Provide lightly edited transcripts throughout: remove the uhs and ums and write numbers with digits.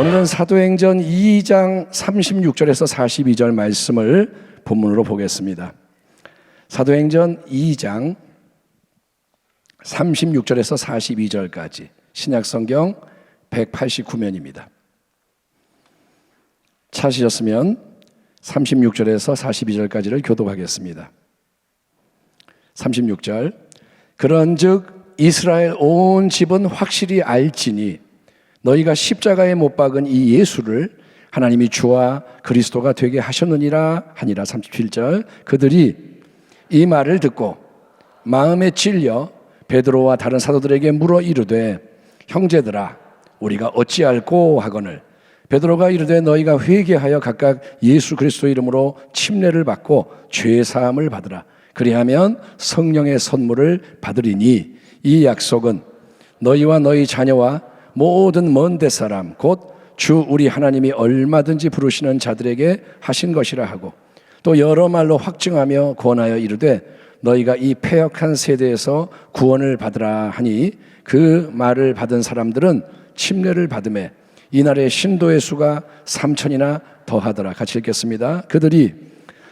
오늘은 사도행전 2장 36절에서 42절 말씀을 본문으로 보겠습니다. 사도행전 2장 36절에서 42절까지 신약성경 189면입니다. 찾으셨으면 36절에서 42절까지를 교독하겠습니다. 36절, 그런즉 이스라엘 온 집은 확실히 알지니 너희가 십자가에 못 박은 이 예수를 하나님이 주와 그리스도가 되게 하셨느니라 하니라. 37절, 그들이 이 말을 듣고 마음에 찔려 베드로와 다른 사도들에게 물어 이르되 형제들아 우리가 어찌할꼬 하거늘 베드로가 이르되 너희가 회개하여 각각 예수 그리스도 이름으로 침례를 받고 죄 사함을 받으라. 그리하면 성령의 선물을 받으리니 이 약속은 너희와 너희 자녀와 모든 먼 데 사람 곧 주 우리 하나님이 얼마든지 부르시는 자들에게 하신 것이라 하고 또 여러 말로 확증하며 권하여 이르되 너희가 이 패역한 세대에서 구원을 받으라 하니 그 말을 받은 사람들은 침례를 받음에 이날의 신도의 수가 3,000이나 더하더라. 같이 읽겠습니다. 그들이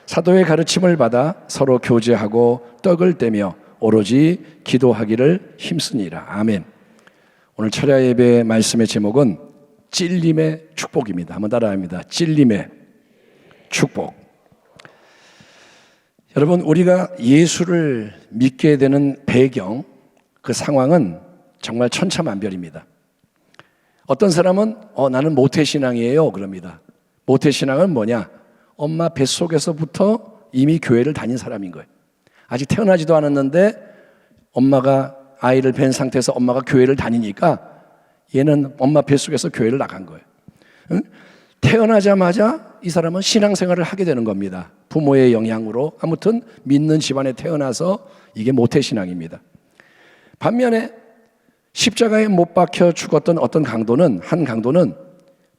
사도의 가르침을 받아 서로 교제하고 떡을 떼며 오로지 기도하기를 힘쓰니라. 아멘. 오늘 철야 예배의 말씀의 제목은 찔림의 축복입니다. 한번 따라합니다. 찔림의 축복. 여러분, 우리가 예수를 믿게 되는 배경, 그 상황은 정말 천차만별입니다. 어떤 사람은 나는 모태신앙이에요 그럽니다. 모태신앙은 뭐냐? 엄마 뱃속에서부터 이미 교회를 다닌 사람인 거예요. 아직 태어나지도 않았는데 엄마가 아이를 뵌 상태에서 엄마가 교회를 다니니까 얘는 엄마 뱃속에서 교회를 나간 거예요. 응? 태어나자마자 이 사람은 신앙생활을 하게 되는 겁니다. 부모의 영향으로. 아무튼 믿는 집안에 태어나서 이게 모태신앙입니다. 반면에 십자가에 못 박혀 죽었던 한 강도는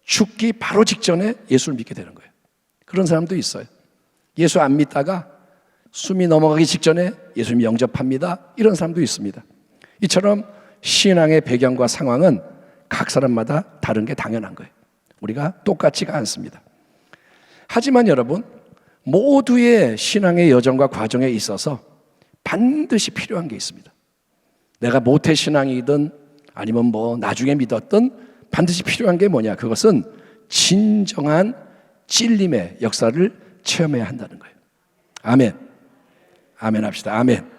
죽기 바로 직전에 예수를 믿게 되는 거예요. 그런 사람도 있어요. 예수 안 믿다가 숨이 넘어가기 직전에 예수님 영접합니다. 이런 사람도 있습니다. 이처럼 신앙의 배경과 상황은 각 사람마다 다른 게 당연한 거예요. 우리가 똑같지가 않습니다. 하지만 여러분, 모두의 신앙의 여정과 과정에 있어서 반드시 필요한 게 있습니다. 내가 모태신앙이든 아니면 나중에 믿었든 반드시 필요한 게 뭐냐? 그것은 진정한 찔림의 역사를 체험해야 한다는 거예요. 아멘. 아멘 합시다. 아멘.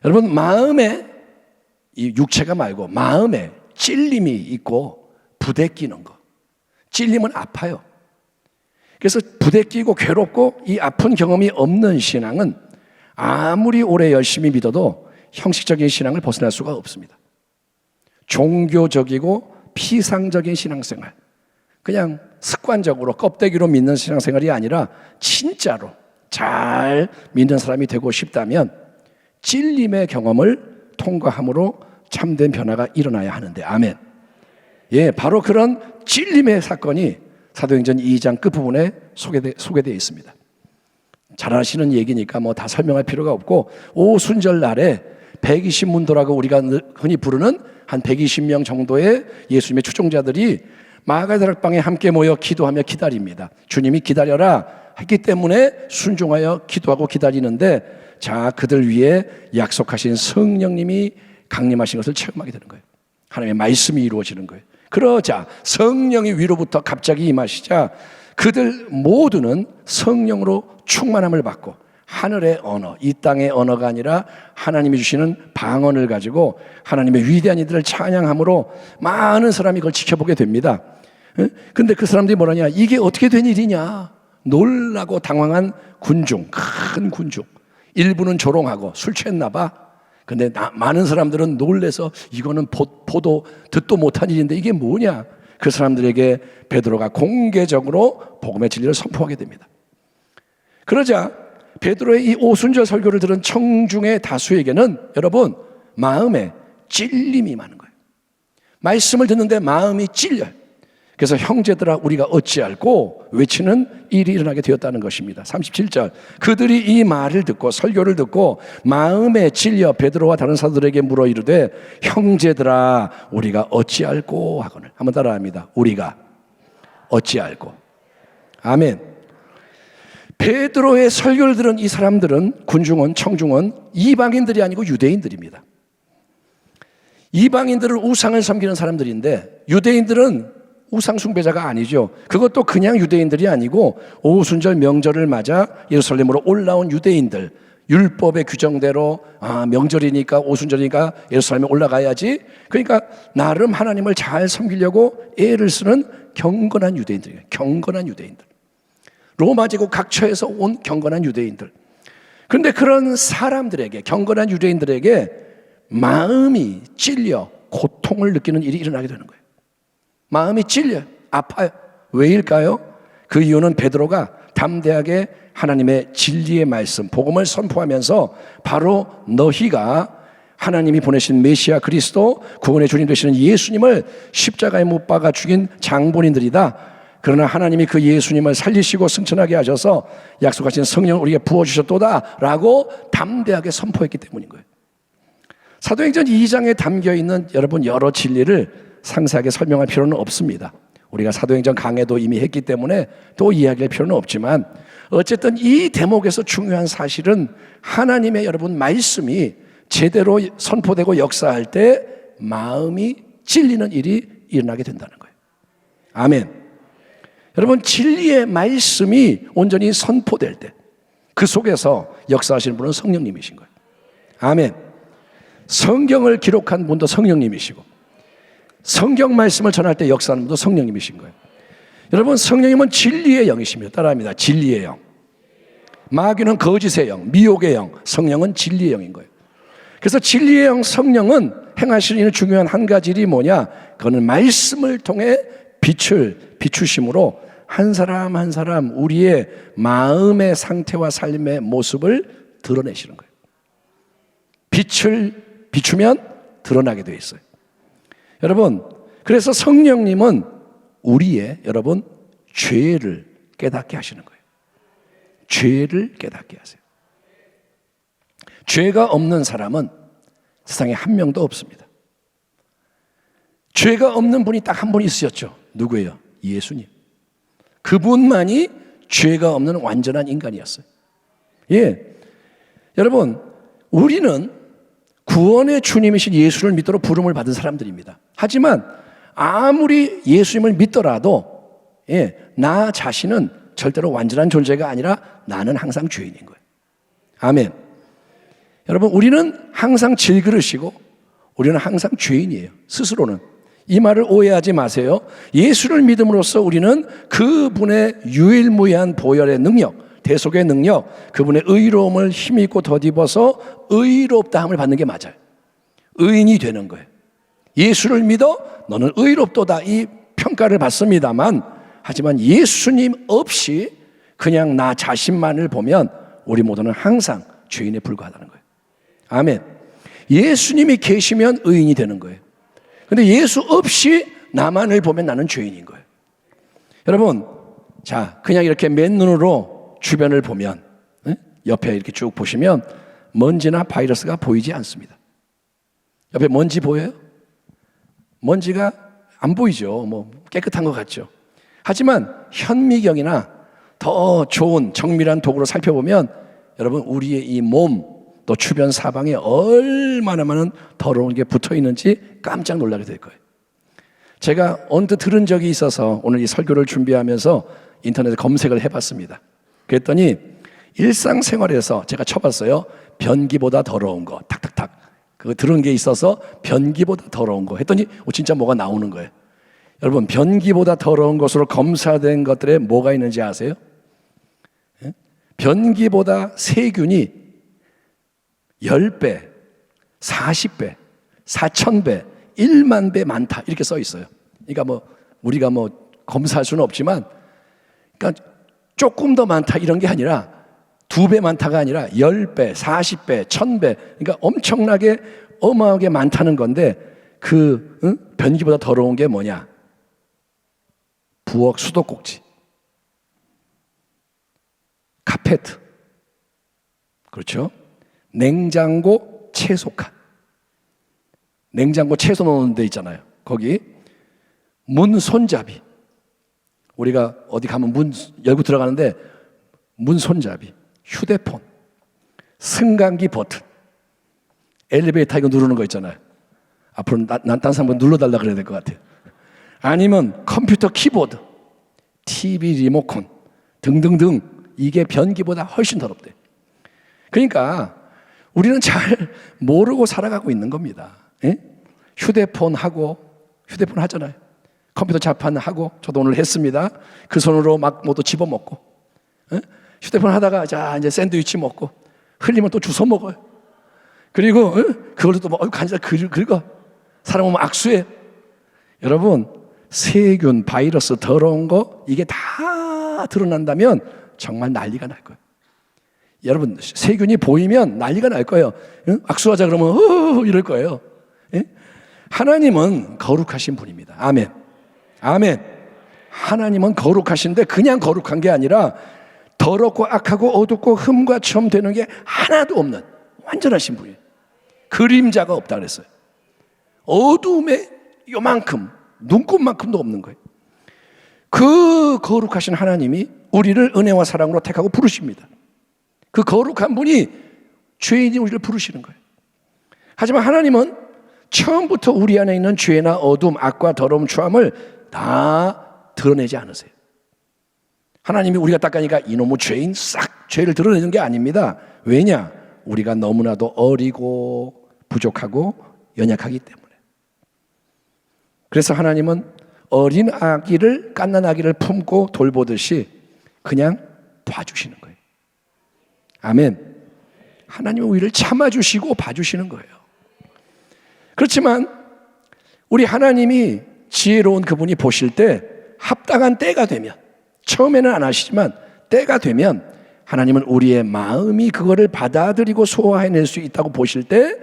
여러분, 마음에, 이 육체가 말고 마음에 찔림이 있고 부대끼는 거. 찔림은 아파요. 그래서 부대끼고 괴롭고 이 아픈 경험이 없는 신앙은 아무리 오래 열심히 믿어도 형식적인 신앙을 벗어날 수가 없습니다. 종교적이고 피상적인 신앙생활, 그냥 습관적으로 껍데기로 믿는 신앙생활이 아니라 진짜로 잘 믿는 사람이 되고 싶다면 찔림의 경험을 통과함으로 참된 변화가 일어나야 하는데, 아멘. 예, 바로 그런 찔림의 사건이 사도행전 2장 끝부분에 소개되어 있습니다. 잘 아시는 얘기니까 다 설명할 필요가 없고, 오순절 날에 120문도라고 우리가 흔히 부르는 한 120명 정도의 예수님의 추종자들이 마가다락방에 함께 모여 기도하며 기다립니다. 주님이 기다려라 했기 때문에 순종하여 기도하고 기다리는데, 자, 그들 위에 약속하신 성령님이 강림하신 것을 체험하게 되는 거예요. 하나님의 말씀이 이루어지는 거예요. 그러자 성령이 위로부터 갑자기 임하시자 그들 모두는 성령으로 충만함을 받고 하늘의 언어, 이 땅의 언어가 아니라 하나님이 주시는 방언을 가지고 하나님의 위대한 이들을 찬양함으로 많은 사람이 그걸 지켜보게 됩니다. 근데 그 사람들이 뭐라냐? 이게 어떻게 된 일이냐? 놀라고 당황한 군중, 큰 군중. 일부는 조롱하고 술 취했나 봐. 근데 많은 사람들은 놀래서 이거는 보도 듣도 못한 일인데 이게 뭐냐? 그 사람들에게 베드로가 공개적으로 복음의 진리를 선포하게 됩니다. 그러자 베드로의 이 오순절 설교를 들은 청중의 다수에게는 여러분 마음에 찔림이 많은 거예요. 말씀을 듣는데 마음이 찔려요. 그래서 형제들아 우리가 어찌할꼬 외치는 일이 일어나게 되었다는 것입니다. 37절 그들이 이 말을 듣고 설교를 듣고 마음에 찔려 베드로와 다른 사도들에게 물어 이르되 형제들아 우리가 어찌할꼬 하거늘. 한번 따라합니다. 우리가 어찌할꼬. 아멘. 베드로의 설교를 들은 이 사람들은 군중은 청중은 이방인들이 아니고 유대인들입니다. 이방인들은 우상을 섬기는 사람들인데 유대인들은 우상 숭배자가 아니죠. 그것도 그냥 유대인들이 아니고 오순절 명절을 맞아 예루살렘으로 올라온 유대인들, 율법의 규정대로 명절이니까 오순절이니까 예루살렘에 올라가야지. 그러니까 나름 하나님을 잘 섬기려고 애를 쓰는 경건한 유대인들이에요. 경건한 유대인들. 로마 제국 각처에서 온 경건한 유대인들. 그런데 그런 사람들에게, 경건한 유대인들에게 마음이 찔려 고통을 느끼는 일이 일어나게 되는 거예요. 마음이 찔려요. 아파요. 왜일까요? 그 이유는 베드로가 담대하게 하나님의 진리의 말씀, 복음을 선포하면서 바로 너희가 하나님이 보내신 메시아 그리스도, 구원의 주님 되시는 예수님을 십자가에 못 박아 죽인 장본인들이다. 그러나 하나님이 그 예수님을 살리시고 승천하게 하셔서 약속하신 성령을 우리에게 부어주셨도다 라고 담대하게 선포했기 때문인 거예요. 사도행전 2장에 담겨있는 여러분 여러 진리를 상세하게 설명할 필요는 없습니다. 우리가 사도행전 강해도 이미 했기 때문에 또 이야기할 필요는 없지만 어쨌든 이 대목에서 중요한 사실은 하나님의 여러분 말씀이 제대로 선포되고 역사할 때 마음이 찔리는 일이 일어나게 된다는 거예요. 아멘. 여러분 진리의 말씀이 온전히 선포될 때 그 속에서 역사하시는 분은 성령님이신 거예요. 아멘. 성경을 기록한 분도 성령님이시고 성경 말씀을 전할 때 역사하는 분도 성령님이신 거예요. 여러분 성령님은 진리의 영이십니다. 따라합니다. 진리의 영. 마귀는 거짓의 영, 미혹의 영, 성령은 진리의 영인 거예요. 그래서 진리의 영 성령은 행하시는 중요한 한 가지 일이 뭐냐? 그거는 말씀을 통해 빛을 비추심으로 한 사람 한 사람 우리의 마음의 상태와 삶의 모습을 드러내시는 거예요. 빛을 비추면 드러나게 되어 있어요. 여러분, 그래서 성령님은 우리의 여러분 죄를 깨닫게 하시는 거예요. 죄를 깨닫게 하세요. 죄가 없는 사람은 세상에 한 명도 없습니다. 죄가 없는 분이 딱 한 분 있으셨죠. 누구예요? 예수님. 그분만이 죄가 없는 완전한 인간이었어요. 예, 여러분 우리는 구원의 주님이신 예수를 믿도록 부름을 받은 사람들입니다. 하지만 아무리 예수님을 믿더라도 나 자신은 절대로 완전한 존재가 아니라 나는 항상 죄인인 거예요. 아멘. 여러분 우리는 항상 질그릇이고 우리는 항상 죄인이에요. 스스로는. 이 말을 오해하지 마세요. 예수를 믿음으로써 우리는 그분의 유일무이한 보혈의 능력, 대속의 능력, 그분의 의로움을 힘입고 덧입어서 의롭다함을 받는 게 맞아요. 의인이 되는 거예요. 예수를 믿어 너는 의롭도다 이 평가를 받습니다만 하지만 예수님 없이 그냥 나 자신만을 보면 우리 모두는 항상 죄인에 불과하다는 거예요. 아멘. 예수님이 계시면 의인이 되는 거예요. 근데 예수 없이 나만을 보면 나는 죄인인 거예요. 여러분, 자, 그냥 이렇게 맨눈으로 주변을 보면, 옆에 이렇게 쭉 보시면 먼지나 바이러스가 보이지 않습니다. 옆에 먼지 보여요? 먼지가 안 보이죠. 뭐 깨끗한 것 같죠. 하지만 현미경이나 더 좋은 정밀한 도구로 살펴보면 여러분 우리의 이 몸, 또 주변 사방에 얼마나 많은 더러운 게 붙어 있는지 깜짝 놀라게 될 거예요. 제가 언뜻 들은 적이 있어서 오늘 이 설교를 준비하면서 인터넷에 검색을 해봤습니다. 그랬더니 일상생활에서 제가 쳐봤어요. 변기보다 더러운 거 탁탁탁 그거 들은 게 있어서 변기보다 더러운 거 했더니 진짜 뭐가 나오는 거예요. 여러분 변기보다 더러운 것으로 검사된 것들에 뭐가 있는지 아세요? 변기보다 세균이 10배, 40배, 4,000배, 1만 배 많다 이렇게 써 있어요. 그러니까 뭐 우리가 뭐 검사할 수는 없지만 그러니까 조금 더 많다 이런 게 아니라 2배 많다가 아니라 10배, 40배, 1,000배 그러니까 엄청나게 어마어마하게 많다는 건데 그 변기보다 더러운 게 뭐냐? 부엌 수도꼭지, 카페트, 그렇죠? 냉장고 채소칸, 냉장고 채소 넣는 데 있잖아요. 거기 문 손잡이, 우리가 어디 가면 문 열고 들어가는데 문 손잡이, 휴대폰, 승강기 버튼, 엘리베이터 이거 누르는 거 있잖아요. 앞으로 난 딴 사람 눌러달라 그래야 될 것 같아요. 아니면 컴퓨터 키보드, TV 리모컨 등등등, 이게 변기보다 훨씬 더럽대. 그러니까 우리는 잘 모르고 살아가고 있는 겁니다. 예? 휴대폰 하잖아요. 컴퓨터 자판하고, 저도 오늘 했습니다. 그 손으로 막 뭐 또 집어먹고, 예? 휴대폰 하다가 자 이제 샌드위치 먹고, 흘리면 또 주워 먹어요. 그리고 그걸로 또 간지다 긁어. 사람 오면 악수해. 여러분, 세균, 바이러스, 더러운 거 이게 다 드러난다면 정말 난리가 날 거예요. 여러분, 세균이 보이면 난리가 날 거예요. 악수하자 그러면 이럴 거예요. 예? 하나님은 거룩하신 분입니다. 아멘. 아멘. 하나님은 거룩하신데 그냥 거룩한 게 아니라 더럽고 악하고 어둡고 흠과 점 되는 게 하나도 없는 완전하신 분이에요. 그림자가 없다 그랬어요. 어두움에 요만큼, 눈곱만큼도 없는 거예요. 그 거룩하신 하나님이 우리를 은혜와 사랑으로 택하고 부르십니다. 그 거룩한 분이 죄인이 우리를 부르시는 거예요. 하지만 하나님은 처음부터 우리 안에 있는 죄나 어둠, 악과 더러움, 추함을 다 드러내지 않으세요. 하나님이 우리가 닦으니까 이놈의 죄인 싹 죄를 드러내는 게 아닙니다. 왜냐? 우리가 너무나도 어리고 부족하고 연약하기 때문에. 그래서 하나님은 어린 아기를, 갓난 아기를 품고 돌보듯이 그냥 봐주시는 거예요. 아멘. 하나님은 우리를 참아주시고 봐주시는 거예요. 그렇지만 우리 하나님이 지혜로운 그분이 보실 때 합당한 때가 되면, 처음에는 안 하시지만 때가 되면 하나님은 우리의 마음이 그거를 받아들이고 소화해낼 수 있다고 보실 때,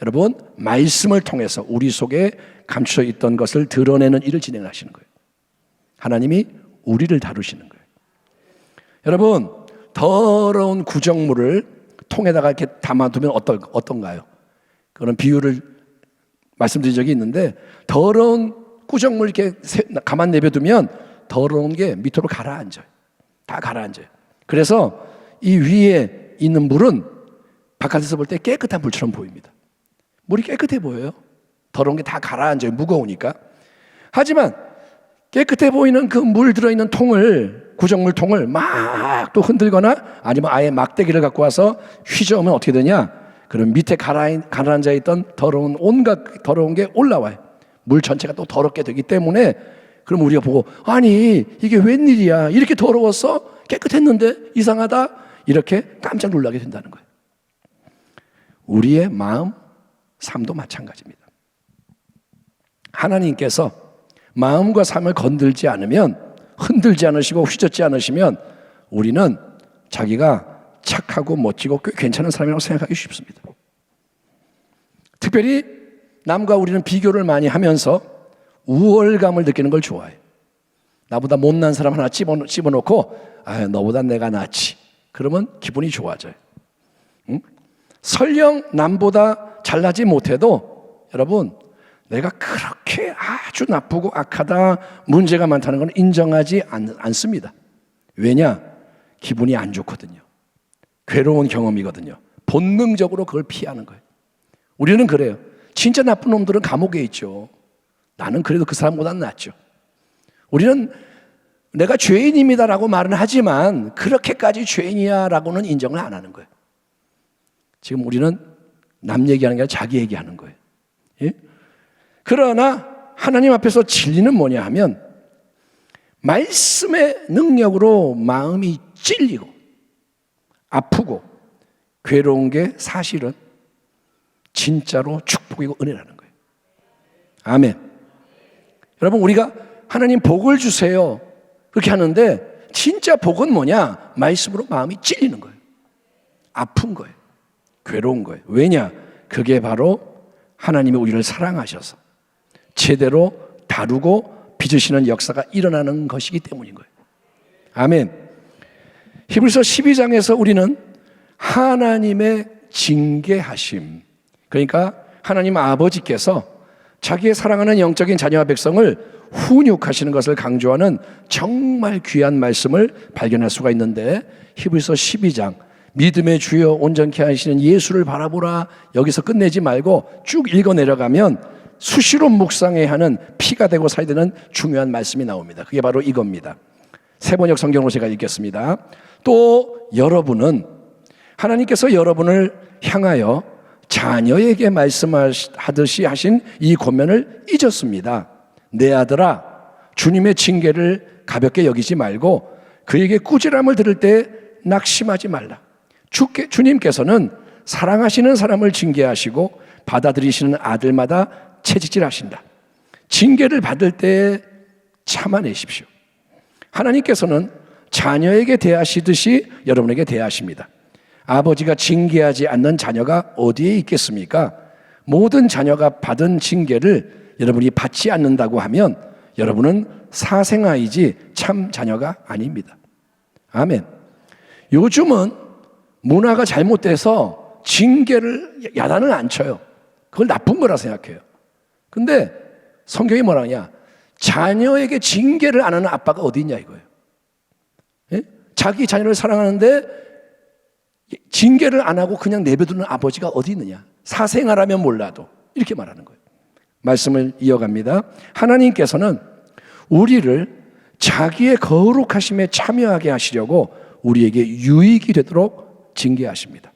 여러분, 말씀을 통해서 우리 속에 감춰 있던 것을 드러내는 일을 진행하시는 거예요. 하나님이 우리를 다루시는 거예요. 여러분, 더러운 구정물을 통에다가 이렇게 담아두면 어떤가요? 그런 비유를 말씀드린 적이 있는데, 더러운 구정물 이렇게 가만 내버두면 더러운 게 밑으로 가라앉아요. 다 가라앉아요. 그래서 이 위에 있는 물은 바깥에서 볼 때 깨끗한 물처럼 보입니다. 물이 깨끗해 보여요. 더러운 게 다 가라앉아요. 무거우니까. 하지만 깨끗해 보이는 그 물 들어있는 통을, 구정물 통을 막 또 흔들거나 아니면 아예 막대기를 갖고 와서 휘저으면 어떻게 되냐? 그럼 밑에 가라앉아 있던 더러운, 온갖 더러운 게 올라와요. 물 전체가 또 더럽게 되기 때문에, 그럼 우리가 보고, 아니 이게 웬일이야, 이렇게 더러웠어? 깨끗했는데 이상하다? 이렇게 깜짝 놀라게 된다는 거예요. 우리의 마음, 삶도 마찬가지입니다. 하나님께서 마음과 삶을 건들지 않으면, 흔들지 않으시고 휘젓지 않으시면 우리는 자기가 착하고 멋지고 꽤 괜찮은 사람이라고 생각하기 쉽습니다. 특별히 남과 우리는 비교를 많이 하면서 우월감을 느끼는 걸 좋아해요. 나보다 못난 사람 하나 집어넣고, 너보다 내가 낫지. 그러면 기분이 좋아져요. 응? 설령 남보다 잘나지 못해도 여러분, 내가 그렇게 아주 나쁘고 악하다, 문제가 많다는 건 인정하지 않습니다. 왜냐? 기분이 안 좋거든요. 괴로운 경험이거든요. 본능적으로 그걸 피하는 거예요. 우리는 그래요. 진짜 나쁜 놈들은 감옥에 있죠. 나는 그래도 그 사람보다는 낫죠. 우리는 내가 죄인입니다라고 말은 하지만 그렇게까지 죄인이야라고는 인정을 안 하는 거예요. 지금 우리는 남 얘기하는 게 아니라 자기 얘기하는 거예요. 예? 그러나 하나님 앞에서 진리는 뭐냐 하면, 말씀의 능력으로 마음이 찔리고 아프고 괴로운 게 사실은 진짜로 축복이고 은혜라는 거예요. 아멘. 여러분, 우리가 하나님 복을 주세요 그렇게 하는데, 진짜 복은 뭐냐? 말씀으로 마음이 찔리는 거예요. 아픈 거예요. 괴로운 거예요. 왜냐? 그게 바로 하나님이 우리를 사랑하셔서 제대로 다루고 빚으시는 역사가 일어나는 것이기 때문인 거예요. 아멘. 히브리서 12장에서 우리는 하나님의 징계하심, 그러니까 하나님 아버지께서 자기의 사랑하는 영적인 자녀와 백성을 훈육하시는 것을 강조하는 정말 귀한 말씀을 발견할 수가 있는데, 히브리서 12장 믿음의 주여 온전케 하시는 예수를 바라보라, 여기서 끝내지 말고 쭉 읽어 내려가면 수시로 묵상해야 하는 피가 되고 살이 되는 중요한 말씀이 나옵니다. 그게 바로 이겁니다. 세번역 성경으로 제가 읽겠습니다. 또 여러분은 하나님께서 여러분을 향하여 자녀에게 말씀하듯이 하신 이 권면을 잊었습니다. 내 아들아, 주님의 징계를 가볍게 여기지 말고 그에게 꾸지람을 들을 때 낙심하지 말라. 주님께서는 사랑하시는 사람을 징계하시고 받아들이시는 아들마다 채찍질하신다. 징계를 받을 때 참아내십시오. 하나님께서는 자녀에게 대하시듯이 여러분에게 대하십니다. 아버지가 징계하지 않는 자녀가 어디에 있겠습니까? 모든 자녀가 받은 징계를 여러분이 받지 않는다고 하면 여러분은 사생아이지 참 자녀가 아닙니다. 아멘. 요즘은 문화가 잘못돼서 징계를, 야단을 안 쳐요. 그걸 나쁜 거라 생각해요. 근데 성경이 뭐라냐? 자녀에게 징계를 안 하는 아빠가 어디 있냐 이거예요. 예? 자기 자녀를 사랑하는데 징계를 안 하고 그냥 내버두는 아버지가 어디 있느냐? 사생아라면 몰라도 이렇게 말하는 거예요. 말씀을 이어갑니다. 하나님께서는 우리를 자기의 거룩하심에 참여하게 하시려고 우리에게 유익이 되도록 징계하십니다.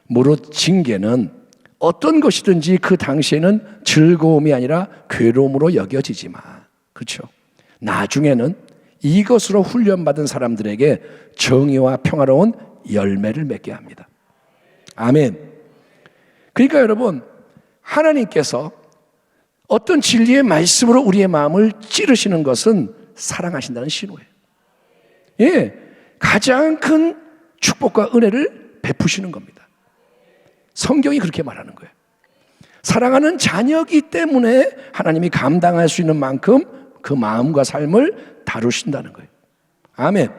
무릇 징계는 어떤 것이든지 그 당시에는 즐거움이 아니라 괴로움으로 여겨지지만, 그렇죠? 나중에는 이것으로 훈련받은 사람들에게 정의와 평화로운 열매를 맺게 합니다. 아멘. 그러니까 여러분, 하나님께서 어떤 진리의 말씀으로 우리의 마음을 찌르시는 것은 사랑하신다는 신호예요. 예, 가장 큰 축복과 은혜를 베푸시는 겁니다. 성경이 그렇게 말하는 거예요. 사랑하는 자녀이기 때문에 하나님이 감당할 수 있는 만큼 그 마음과 삶을 다루신다는 거예요. 아멘.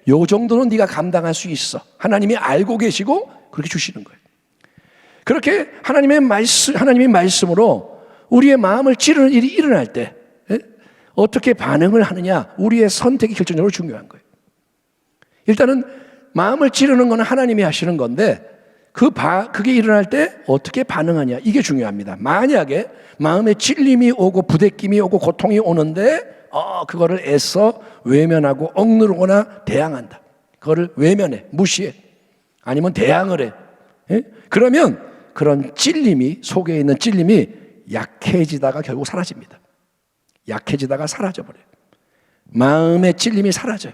요 정도는 네가 감당할 수 있어. 하나님이 알고 계시고 그렇게 주시는 거예요. 그렇게 하나님의 말씀으로 우리의 마음을 찌르는 일이 일어날 때 어떻게 반응을 하느냐, 우리의 선택이 결정적으로 중요한 거예요. 일단은 마음을 찌르는 건 하나님이 하시는 건데 그게 일어날 때 어떻게 반응하냐, 이게 중요합니다. 만약에 마음에 찔림이 오고 부대낌이 오고 고통이 오는데 그거를 애써 외면하고 억누르거나 대항한다. 그거를 외면해, 무시해, 아니면 대항을 해. 그러면 그런 찔림이, 속에 있는 찔림이 약해지다가 결국 사라집니다. 약해지다가 사라져버려요. 마음의 찔림이 사라져요.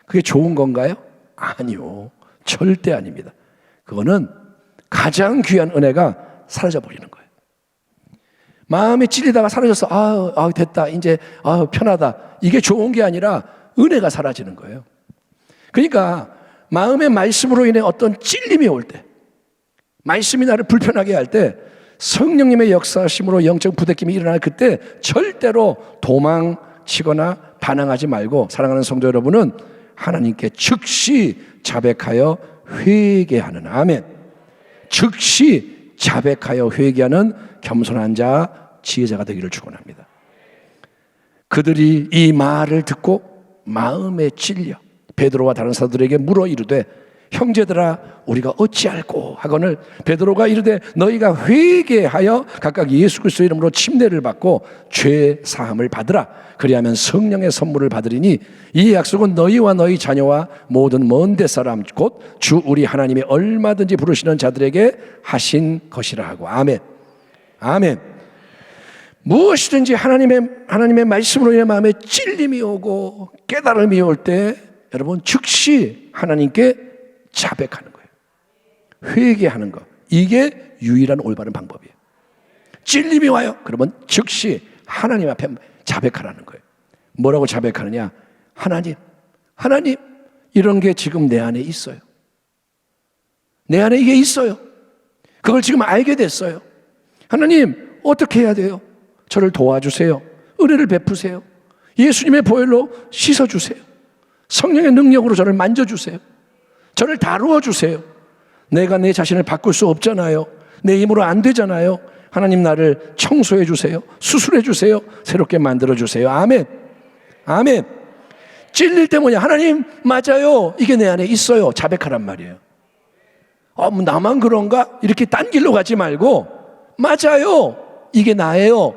그게 좋은 건가요? 아니요, 절대 아닙니다. 그거는 가장 귀한 은혜가 사라져버리는 거예요. 마음이 찔리다가 사라져서 됐다, 이제 편하다, 이게 좋은 게 아니라 은혜가 사라지는 거예요. 그러니까 마음의 말씀으로 인해 어떤 찔림이 올 때, 말씀이 나를 불편하게 할 때 성령님의 역사심으로 영적 부대낌이 일어날 그때 절대로 도망치거나 반항하지 말고, 사랑하는 성도 여러분은 하나님께 즉시 자백하여 회개하는, 아멘, 즉시 자백하여 회개하는 겸손한 자, 지혜자가 되기를 축원합니다. 그들이 이 말을 듣고 마음에 찔려 베드로와 다른 사도들에게 물어 이르되 형제들아 우리가 어찌할꼬 하거늘 베드로가 이르되 너희가 회개하여 각각 예수 그리스도의 이름으로 침례를 받고 죄 사함을 받으라. 그리하면 성령의 선물을 받으리니 이 약속은 너희와 너희 자녀와 모든 먼 데 사람 곧 주 우리 하나님이 얼마든지 부르시는 자들에게 하신 것이라 하고. 아멘. 아멘. 무엇이든지 하나님의 말씀으로 인해 마음에 찔림이 오고 깨달음이 올 때 여러분 즉시 하나님께 자백하는 거예요. 회개하는 거. 이게 유일한 올바른 방법이에요. 찔림이 와요. 그러면 즉시 하나님 앞에 자백하라는 거예요. 뭐라고 자백하느냐? 하나님, 이런 게 지금 내 안에 있어요. 내 안에 이게 있어요. 그걸 지금 알게 됐어요. 하나님, 어떻게 해야 돼요? 저를 도와주세요. 은혜를 베푸세요. 예수님의 보혈로 씻어주세요. 성령의 능력으로 저를 만져주세요. 저를 다루어 주세요. 내가 내 자신을 바꿀 수 없잖아요. 내 힘으로 안 되잖아요. 하나님 나를 청소해 주세요. 수술해 주세요. 새롭게 만들어 주세요. 아멘. 아멘. 찔릴 때 뭐냐? 하나님 맞아요. 이게 내 안에 있어요. 자백하란 말이에요. 뭐 나만 그런가? 이렇게 딴 길로 가지 말고 맞아요. 이게 나예요.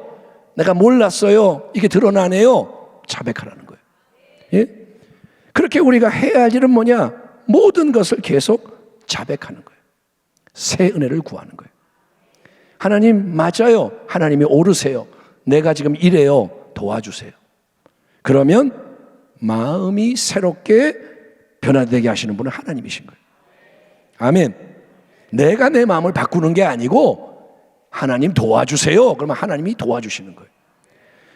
내가 몰랐어요. 이게 드러나네요. 자백하라는 거예요. 예? 그렇게 우리가 해야 할 일은 뭐냐? 모든 것을 계속 자백하는 거예요. 새 은혜를 구하는 거예요. 하나님 맞아요. 하나님이 오르세요. 내가 지금 이래요. 도와주세요. 그러면 마음이 새롭게 변화되게 하시는 분은 하나님이신 거예요. 아멘. 내가 내 마음을 바꾸는 게 아니고 하나님 도와주세요. 그러면 하나님이 도와주시는 거예요.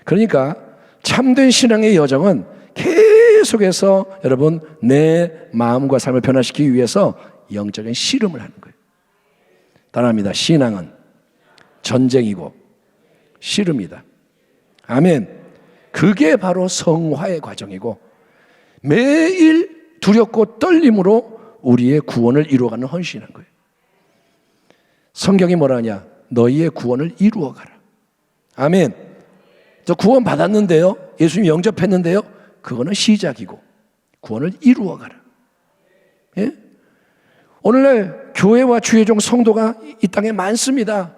그러니까 참된 신앙의 여정은 계속해서 여러분 내 마음과 삶을 변화시키기 위해서 영적인 씨름을 하는 거예요. 따라합니다. 신앙은 전쟁이고 씨름이다. 아멘. 그게 바로 성화의 과정이고 매일 두렵고 떨림으로 우리의 구원을 이루어가는 헌신한 거예요. 성경이 뭐라 하냐? 너희의 구원을 이루어가라. 아멘. 저 구원 받았는데요. 예수님 영접했는데요. 그거는 시작이고 구원을 이루어가라. 예? 오늘날 교회와 주의 종 성도가 이 땅에 많습니다.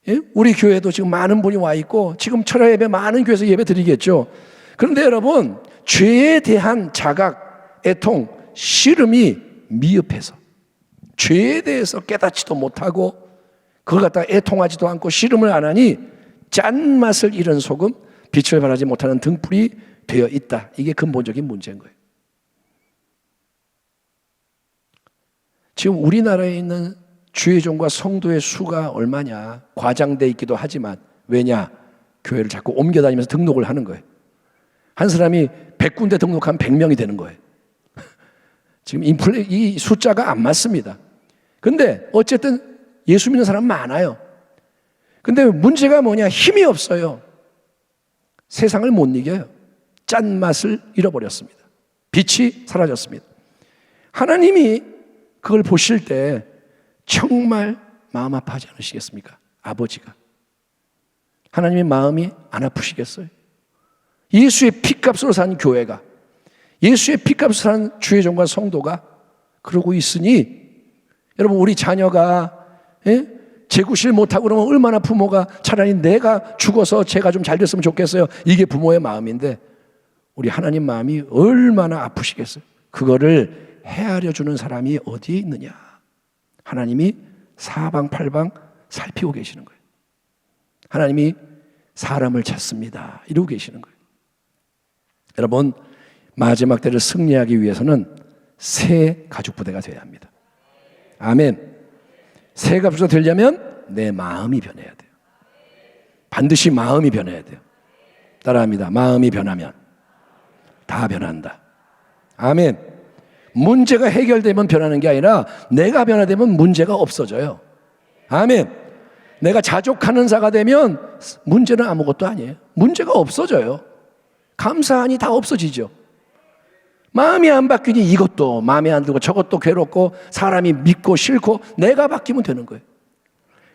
예? 우리 교회도 지금 많은 분이 와 있고 지금 철야 예배 많은 교회에서 예배 드리겠죠. 그런데 여러분 죄에 대한 자각, 애통, 씨름이 미흡해서 죄에 대해서 깨닫지도 못하고 그걸 갖다가 애통하지도 않고 씨름을 안 하니 짠맛을 잃은 소금, 빛을 발하지 못하는 등불이 되어 있다. 이게 근본적인 문제인 거예요. 지금 우리나라에 있는 주의 종과 성도의 수가 얼마냐? 과장돼 있기도 하지만 왜냐? 교회를 자꾸 옮겨다니면서 등록을 하는 거예요. 한 사람이 100군데 등록하면 100명이 되는 거예요. 지금 이 숫자가 안 맞습니다. 근데 어쨌든 예수 믿는 사람 많아요. 근데 문제가 뭐냐? 힘이 없어요. 세상을 못 이겨요. 짠맛을 잃어버렸습니다. 빛이 사라졌습니다. 하나님이 그걸 보실 때 정말 마음 아파하지 않으시겠습니까? 아버지가. 하나님의 마음이 안 아프시겠어요? 예수의 피값으로 산 교회가, 예수의 피값으로 산 주의 종과 성도가 그러고 있으니 여러분 우리 자녀가 재구실 못하고 그러면 얼마나 부모가 차라리 내가 죽어서 제가 좀 잘 됐으면 좋겠어요. 이게 부모의 마음인데 우리 하나님 마음이 얼마나 아프시겠어요. 그거를 헤아려 주는 사람이 어디에 있느냐. 하나님이 사방팔방 살피고 계시는 거예요. 하나님이 사람을 찾습니다. 이러고 계시는 거예요. 여러분 마지막 때를 승리하기 위해서는 새 가죽부대가 되어야 합니다. 아멘. 새 가죽부대가 되려면 내 마음이 변해야 돼요. 반드시 마음이 변해야 돼요. 따라합니다. 마음이 변하면 다 변한다. 아멘. 문제가 해결되면 변하는 게 아니라 내가 변화되면 문제가 없어져요. 아멘. 내가 자족하는 자가 되면 문제는 아무것도 아니에요. 문제가 없어져요. 감사하니 다 없어지죠. 마음이 안 바뀌니 이것도 마음에 안 들고 저것도 괴롭고 사람이 믿고 싫고 내가 바뀌면 되는 거예요.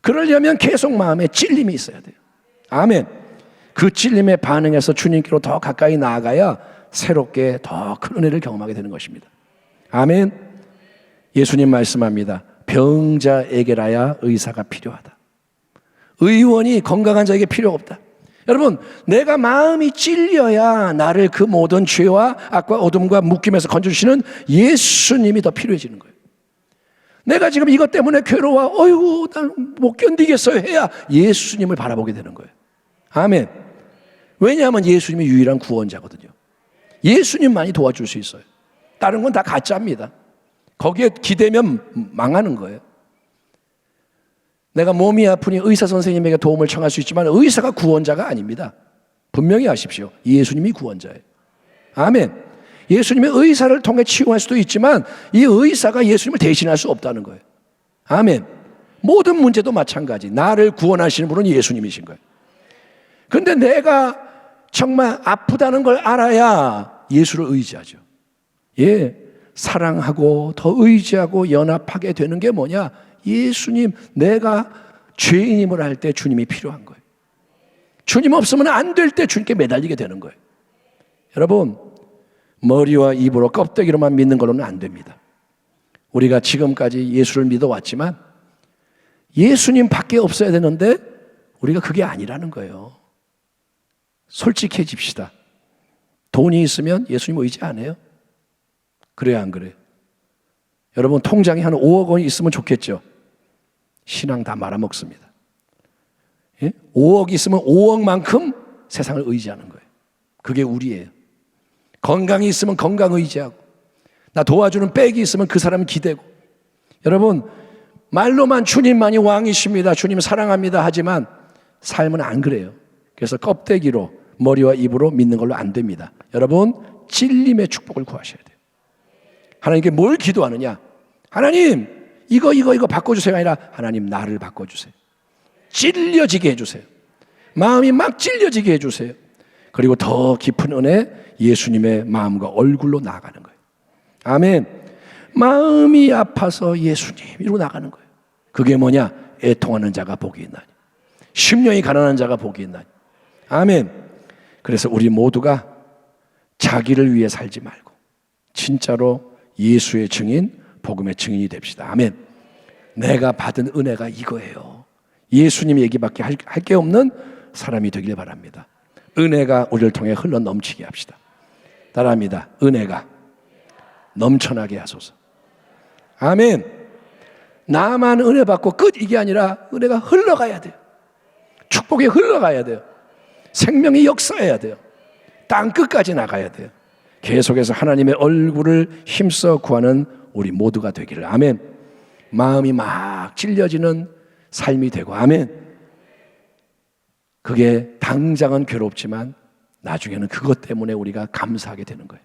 그러려면 계속 마음에 찔림이 있어야 돼요. 아멘. 그 찔림에 반응해서 주님께로 더 가까이 나아가야 새롭게 더 큰 은혜를 경험하게 되는 것입니다. 아멘. 예수님 말씀합니다. 병자에게라야 의사가 필요하다. 의원이 건강한 자에게 필요 없다. 여러분 내가 마음이 찔려야 나를 그 모든 죄와 악과 어둠과 묶임에서 건져주시는 예수님이 더 필요해지는 거예요. 내가 지금 이것 때문에 괴로워 어이구 난 못 견디겠어요 해야 예수님을 바라보게 되는 거예요. 아멘. 왜냐하면 예수님이 유일한 구원자거든요. 예수님만이 도와줄 수 있어요. 다른 건 다 가짜입니다. 거기에 기대면 망하는 거예요. 내가 몸이 아프니 의사 선생님에게 도움을 청할 수 있지만 의사가 구원자가 아닙니다. 분명히 아십시오. 예수님이 구원자예요. 아멘. 예수님의 의사를 통해 치유할 수도 있지만 이 의사가 예수님을 대신할 수 없다는 거예요. 아멘. 모든 문제도 마찬가지. 나를 구원하시는 분은 예수님이신 거예요. 근데 내가 정말 아프다는 걸 알아야 예수를 의지하죠. 예, 사랑하고 더 의지하고 연합하게 되는 게 뭐냐? 예수님, 내가 죄인임을 할 때 주님이 필요한 거예요. 주님 없으면 안 될 때 주님께 매달리게 되는 거예요. 여러분, 머리와 입으로 껍데기로만 믿는 걸로는 안 됩니다. 우리가 지금까지 예수를 믿어왔지만 예수님 밖에 없어야 되는데 우리가 그게 아니라는 거예요. 솔직해집시다. 돈이 있으면 예수님 의지 안 해요? 그래요, 안 그래요? 여러분, 통장에 한 5억 원이 있으면 좋겠죠? 신앙 다 말아먹습니다. 예? 5억 있으면 5억만큼 세상을 의지하는 거예요. 그게 우리예요. 건강이 있으면 건강 의지하고, 나 도와주는 백이 있으면 그 사람은 기대고. 여러분, 말로만 주님만이 왕이십니다, 주님 사랑합니다 하지만 삶은 안 그래요. 그래서 껍데기로 머리와 입으로 믿는 걸로 안 됩니다. 여러분, 찔림의 축복을 구하셔야 돼요. 하나님께 뭘 기도하느냐? 하나님, 이거 바꿔주세요 아니라 하나님, 나를 바꿔주세요. 찔려지게 해주세요. 마음이 막 찔려지게 해주세요. 그리고 더 깊은 은혜, 예수님의 마음과 얼굴로 나아가는 거예요. 아멘. 마음이 아파서 예수님 이러고 나가는 거예요. 그게 뭐냐? 애통하는 자가 복이 있나니, 심령이 가난한 자가 복이 있나니. 아멘. 그래서 우리 모두가 자기를 위해 살지 말고 진짜로 예수의 증인, 복음의 증인이 됩시다. 아멘. 내가 받은 은혜가 이거예요. 예수님 얘기밖에 할 게 없는 사람이 되길 바랍니다. 은혜가 우리를 통해 흘러 넘치게 합시다. 따라합니다. 은혜가 넘쳐나게 하소서. 아멘. 나만 은혜 받고 끝, 이게 아니라 은혜가 흘러가야 돼요. 축복이 흘러가야 돼요. 생명이 역사해야 돼요. 땅 끝까지 나가야 돼요. 계속해서 하나님의 얼굴을 힘써 구하는 우리 모두가 되기를. 아멘. 마음이 막 찔려지는 삶이 되고, 아멘. 그게 당장은 괴롭지만 나중에는 그것 때문에 우리가 감사하게 되는 거예요.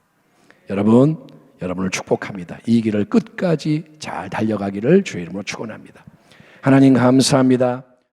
여러분을 축복합니다. 이 길을 끝까지 잘 달려가기를 주의 이름으로 축원합니다. 하나님 감사합니다.